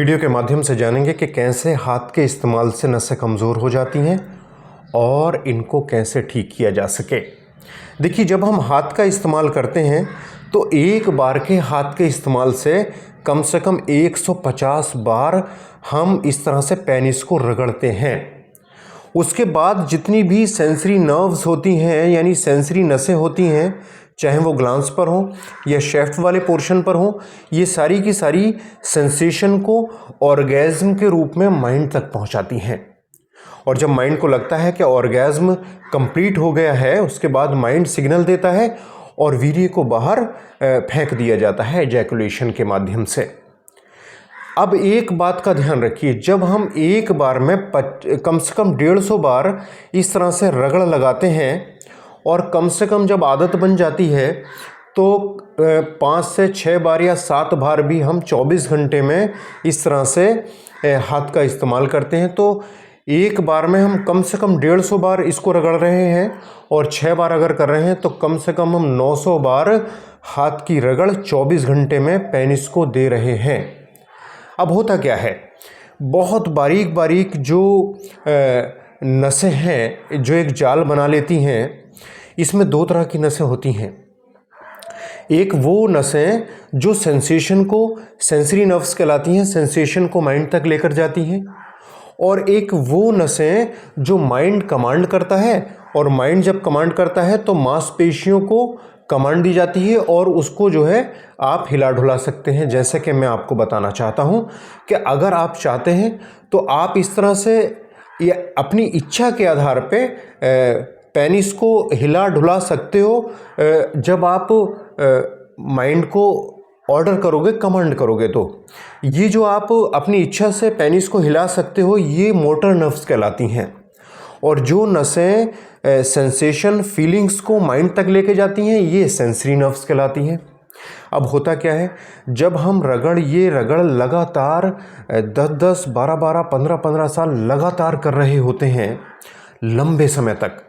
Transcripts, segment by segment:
Video के माध्यम से जानेंगे कि कैसे हाथ के इस्तेमाल से नसें कमज़ोर हो जाती हैं और इनको कैसे ठीक किया जा सके। देखिए, जब हम हाथ का इस्तेमाल करते हैं तो एक बार के हाथ के इस्तेमाल से कम 150 बार हम इस तरह से पेनिस को रगड़ते हैं। उसके बाद जितनी भी सेंसरी नर्व्स होती हैं यानी सेंसरी नसें होती हैं, चाहे वो ग्लांस पर हो या शेफ्ट वाले पोर्शन पर हो, ये सारी की सारी सेंसेशन को ऑर्गेज़म के रूप में माइंड तक पहुंचाती हैं। और जब माइंड को लगता है कि ऑर्गेज़म कंप्लीट हो गया है, उसके बाद माइंड सिग्नल देता है और वीर्य को बाहर फेंक दिया जाता है एजैकुलेशन के माध्यम से। अब एक बात का ध्यान रखिए, जब हम एक बार में कम से कम 150 बार इस तरह से रगड़ लगाते हैं और कम से कम जब आदत बन जाती है तो 5 से 6 बार या 7 बार भी हम 24 घंटे में इस तरह से हाथ का इस्तेमाल करते हैं, तो एक बार में हम कम से कम 150 बार इसको रगड़ रहे हैं और 6 बार अगर कर रहे हैं तो कम से कम हम 900 बार हाथ की रगड़ 24 घंटे में पेनिस को दे रहे हैं। अब होता क्या है, बहुत बारीक बारीक जो नसें हैं जो एक जाल बना लेती हैं, इसमें 2 तरह की नसें होती हैं। एक वो नसें जो सेंसेशन को, सेंसरी नर्व्स कहलाती हैं, सेंसेशन को माइंड तक लेकर जाती हैं, और एक वो नसें जो माइंड कमांड करता है, और माइंड जब कमांड करता है तो मांसपेशियों को कमांड दी जाती है और उसको जो है आप हिला डुला सकते हैं। जैसे कि मैं आपको बताना चाहता हूं कि अगर आप चाहते हैं तो आप इस तरह से या अपनी इच्छा के आधार पे पेनिस को हिला डुला सकते हो जब आप माइंड को ऑर्डर करोगे, कमांड करोगे। तो ये जो आप अपनी इच्छा से पेनिस को हिला सकते हो, ये मोटर नर्व्स कहलाती हैं। और जो नसें सेंसेशन, फीलिंग्स को माइंड तक लेके जाती हैं, ये सेंसरी नर्व्स कहलाती हैं। अब होता क्या है, जब हम ये रगड़ लगातार 10-10, 12-12, 15-15 साल लगातार कर रहे होते हैं, लंबे समय तक,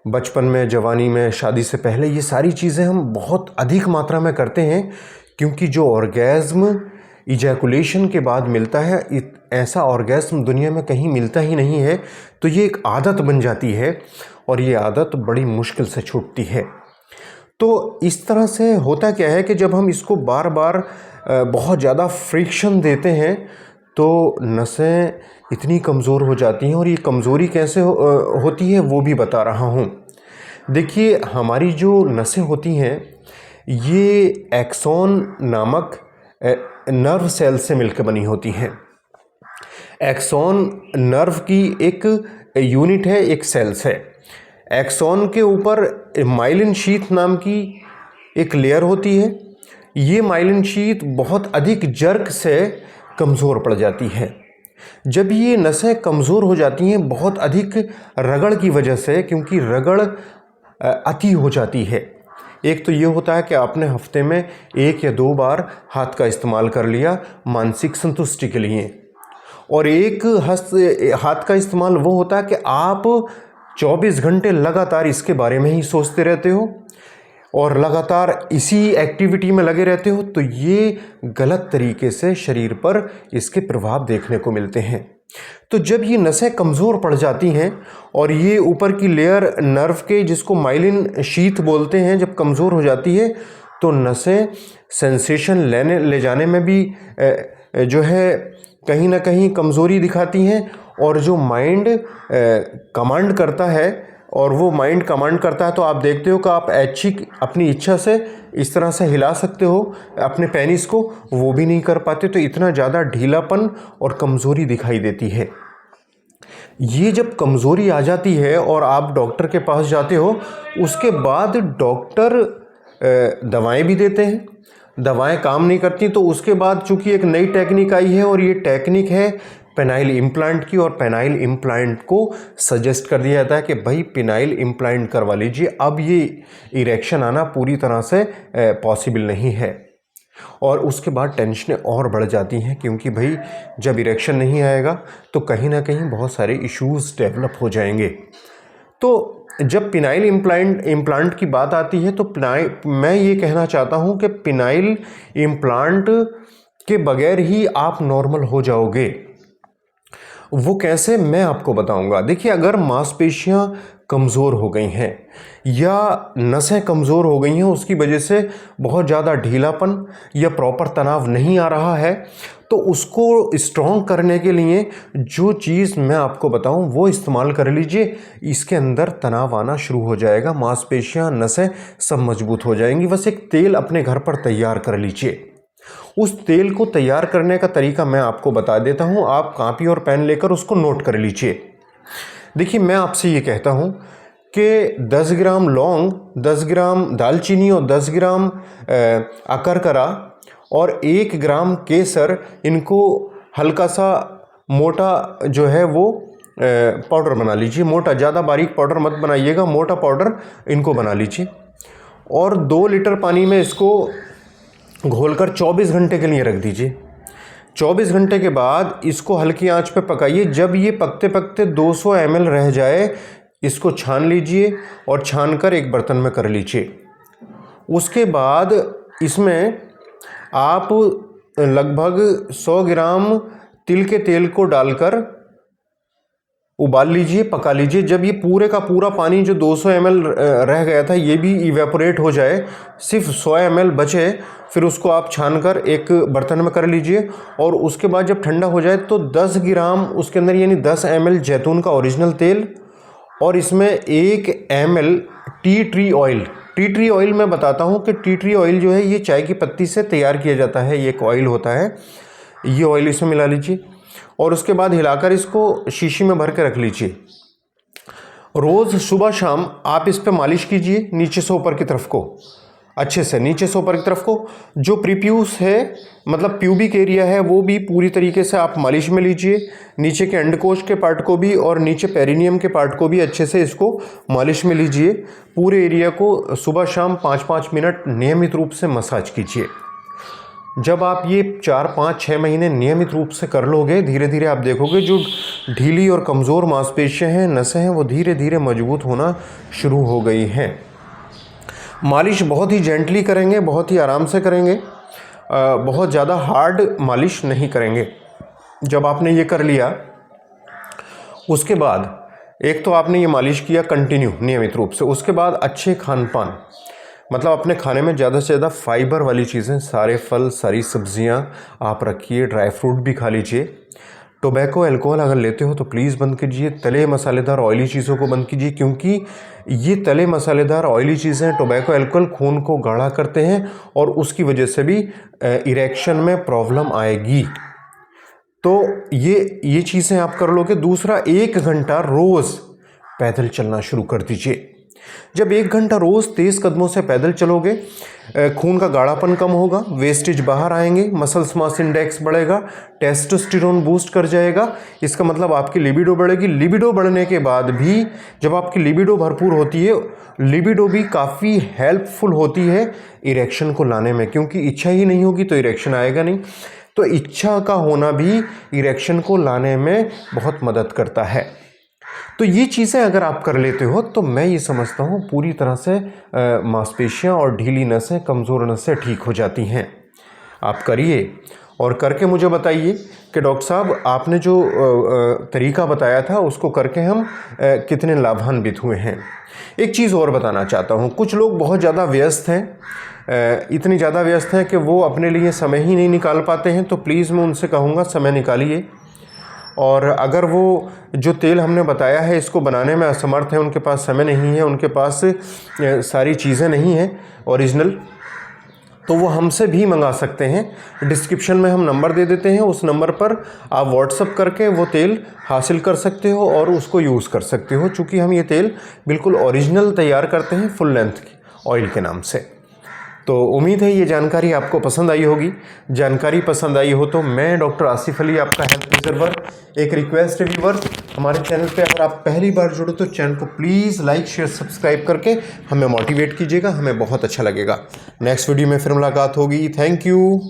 बचपन में, जवानी में, शादी से पहले, ये सारी चीज़ें हम बहुत अधिक मात्रा में करते हैं, क्योंकि जो ऑर्गेज़म इजैकुलेशन के बाद मिलता है, ऐसा ऑर्गेज़म दुनिया में कहीं मिलता ही नहीं है। तो ये एक आदत बन जाती है और ये आदत बड़ी मुश्किल से छूटती है। तो इस तरह से होता क्या है कि जब हम इसको बार बार बहुत ज़्यादा फ्रिक्शन देते हैं तो नसें इतनी कमज़ोर हो जाती हैं, और ये कमज़ोरी कैसे होती है वो भी बता रहा हूँ। देखिए, हमारी जो नसें होती हैं ये एक्सॉन नामक नर्व सेल से मिलकर बनी होती हैं। एक्सॉन नर्व की एक यूनिट है, एक सेल्स है। एक्सॉन के ऊपर माइलिन शीथ नाम की एक लेयर होती है। ये माइलिन शीथ बहुत अधिक जर्क से कमज़ोर पड़ जाती है। जब ये नसें कमज़ोर हो जाती हैं बहुत अधिक रगड़ की वजह से, क्योंकि रगड़ अति हो जाती है, एक तो ये होता है कि आपने हफ्ते में 1 या 2 बार हाथ का इस्तेमाल कर लिया मानसिक संतुष्टि के लिए, और एक हाथ का इस्तेमाल वो होता है कि आप 24 घंटे लगातार इसके बारे में ही सोचते रहते हो और लगातार इसी एक्टिविटी में लगे रहते हो। तो ये गलत तरीके से शरीर पर इसके प्रभाव देखने को मिलते हैं। तो जब ये नसें कमज़ोर पड़ जाती हैं और ये ऊपर की लेयर नर्व के, जिसको माइलिन शीथ बोलते हैं, जब कमज़ोर हो जाती है तो नसें सेंसेशन ले जाने में भी जो है कहीं ना कहीं कमज़ोरी दिखाती हैं। और जो माइंड कमांड करता है, और वो माइंड कमांड करता है, तो आप देखते हो कि आप ऐच्छिक अपनी इच्छा से इस तरह से हिला सकते हो अपने पेनिस को, वो भी नहीं कर पाते। तो इतना ज़्यादा ढीलापन और कमज़ोरी दिखाई देती है। ये जब कमज़ोरी आ जाती है और आप डॉक्टर के पास जाते हो, उसके बाद डॉक्टर दवाएं भी देते हैं, दवाएं काम नहीं करती, तो उसके बाद चूँकि एक नई टेक्निक आई है और ये टेक्निक है पेनाइल इम्प्लांट की, और पेनाइल इम्प्लांट को सजेस्ट कर दिया जाता है कि भाई पेनाइल इम्प्लांट करवा लीजिए। अब ये इरेक्शन आना पूरी तरह से पॉसिबल नहीं है, और उसके बाद टेंशनें और बढ़ जाती हैं, क्योंकि भाई जब इरेक्शन नहीं आएगा तो कहीं ना कहीं बहुत सारे इश्यूज़ डेवलप हो जाएंगे। तो जब पेनाइल इम्प्लांट की बात आती है तो मैं ये कहना चाहता हूँ कि पेनाइल इम्प्लांट के बगैर ही आप नॉर्मल हो जाओगे। वो कैसे, मैं आपको बताऊंगा। देखिए, अगर मांसपेशियां कमज़ोर हो गई हैं या नसें कमज़ोर हो गई हैं, उसकी वजह से बहुत ज़्यादा ढीलापन या प्रॉपर तनाव नहीं आ रहा है, तो उसको स्ट्रॉन्ग करने के लिए जो चीज़ मैं आपको बताऊं वो इस्तेमाल कर लीजिए। इसके अंदर तनाव आना शुरू हो जाएगा, मांसपेशियां, नसें सब मजबूत हो जाएंगी। बस एक तेल अपने घर पर तैयार कर लीजिए। उस तेल को तैयार करने का तरीका मैं आपको बता देता हूं, आप कॉपी और पेन लेकर उसको नोट कर लीजिए। देखिए, मैं आपसे ये कहता हूं कि 10 ग्राम लौंग, 10 ग्राम दालचीनी और 10 ग्राम अकरकरा और 1 ग्राम केसर, इनको हल्का सा मोटा जो है वो पाउडर बना लीजिए। मोटा, ज़्यादा बारीक पाउडर मत बनाइएगा, मोटा पाउडर इनको बना लीजिए। और 2 लीटर पानी में इसको घोलकर 24 घंटे के लिए रख दीजिए। 24 घंटे के बाद इसको हल्की आंच पे पकाइए। जब ये पकते पकते 200 ml रह जाए, इसको छान लीजिए और छानकर एक बर्तन में कर लीजिए। उसके बाद इसमें आप लगभग 100 ग्राम तिल के तेल को डालकर उबाल लीजिए, पका लीजिए। जब ये पूरे का पूरा पानी जो 200 ml रह गया था ये भी इवेपोरेट हो जाए, सिर्फ 100 ml बचे, फिर उसको आप छानकर एक बर्तन में कर लीजिए। और उसके बाद जब ठंडा हो जाए तो 10 ग्राम उसके अंदर यानी 10 ml जैतून का ओरिजिनल तेल और इसमें 1 ml tea tree oil. Tea tree oil मैं बताता हूँ कि टी ट्री ऑयल जो है ये चाय की पत्ती से तैयार किया जाता है, ये एक ऑयल होता है। ये ऑयल इसमें मिला लीजिए और उसके बाद हिलाकर इसको शीशी में भर के रख लीजिए। रोज़ सुबह शाम आप इस पे मालिश कीजिए, नीचे से ऊपर की तरफ को, अच्छे से नीचे से ऊपर की तरफ को। जो प्रीप्यूस है, मतलब प्यूबिक एरिया है, वो भी पूरी तरीके से आप मालिश में लीजिए। नीचे के अंडकोश के पार्ट को भी और नीचे पेरिनियम के पार्ट को भी अच्छे से इसको मालिश में लीजिए। पूरे एरिया को सुबह शाम 5-5 मिनट नियमित रूप से मसाज कीजिए। जब आप ये 4-5-6 महीने नियमित रूप से कर लोगे, धीरे धीरे आप देखोगे जो ढीली और कमज़ोर मांसपेशियां हैं, नसें हैं, वो धीरे धीरे मजबूत होना शुरू हो गई हैं। मालिश बहुत ही जेंटली करेंगे, बहुत ही आराम से करेंगे, बहुत ज़्यादा हार्ड मालिश नहीं करेंगे। जब आपने ये कर लिया, उसके बाद एक तो आपने ये मालिश किया कंटिन्यू नियमित रूप से, उसके बाद अच्छे खान पान, मतलब अपने खाने में ज़्यादा से ज़्यादा फाइबर वाली चीज़ें, सारे फल, सारी सब्जियां आप रखिए, ड्राई फ्रूट भी खा लीजिए। टोबैको, अल्कोहल अगर लेते हो तो प्लीज़ बंद कीजिए। तले मसालेदार ऑयली चीज़ों को बंद कीजिए, क्योंकि ये तले मसालेदार ऑयली चीज़ें, टोबैको, अल्कोहल खून को गाढ़ा करते हैं और उसकी वजह से भी इरेक्शन में प्रॉब्लम आएगी। तो ये चीज़ें आप कर लोगे। दूसरा, 1 घंटा रोज़ पैदल चलना शुरू कर दीजिए। जब 1 घंटा रोज़ तेज़ कदमों से पैदल चलोगे, खून का गाढ़ापन कम होगा, वेस्टेज बाहर आएंगे, मसल्स मास इंडेक्स बढ़ेगा, टेस्टोस्टेरोन बूस्ट कर जाएगा। इसका मतलब आपकी लिबिडो बढ़ेगी। लिबिडो बढ़ने के बाद भी जब आपकी लिबिडो भरपूर होती है, लिबिडो भी काफ़ी हेल्पफुल होती है इरेक्शन को लाने में, क्योंकि इच्छा ही नहीं होगी तो इरेक्शन आएगा नहीं। तो इच्छा का होना भी इरेक्शन को लाने में बहुत मदद करता है। तो ये चीज़ें अगर आप कर लेते हो तो मैं ये समझता हूँ पूरी तरह से मांसपेशियाँ और ढीली नसें, कमज़ोर नसें ठीक हो जाती हैं। आप करिए और करके मुझे बताइए कि डॉक्टर साहब आपने जो तरीका बताया था उसको करके हम कितने लाभान्वित हुए हैं। एक चीज़ और बताना चाहता हूँ, कुछ लोग बहुत ज़्यादा व्यस्त हैं, इतनी ज़्यादा व्यस्त हैं कि वो अपने लिए समय ही नहीं निकाल पाते हैं। तो प्लीज़ मैं उनसे कहूँगा समय निकालिए। और अगर वो जो तेल हमने बताया है इसको बनाने में असमर्थ है, उनके पास समय नहीं है, उनके पास सारी चीज़ें नहीं हैं ओरिजिनल, तो वो हमसे भी मंगा सकते हैं। डिस्क्रिप्शन में हम नंबर दे देते हैं, उस नंबर पर आप व्हाट्सअप करके वो तेल हासिल कर सकते हो और उसको यूज़ कर सकते हो। चूँकि हम ये तेल बिल्कुल ओरिजिनल तैयार करते हैं फुल लेंथ की ऑयल के नाम से। तो उम्मीद है ये जानकारी आपको पसंद आई होगी। जानकारी पसंद आई हो तो मैं डॉक्टर आसिफ अली, आपका हेल्थ प्रिजर्वर, एक रिक्वेस्ट है व्यूअर्स, हमारे चैनल पे अगर आप पहली बार जुड़े तो चैनल को प्लीज़ लाइक, शेयर, सब्सक्राइब करके हमें मोटिवेट कीजिएगा, हमें बहुत अच्छा लगेगा। नेक्स्ट वीडियो में फिर मुलाकात होगी। Thank you.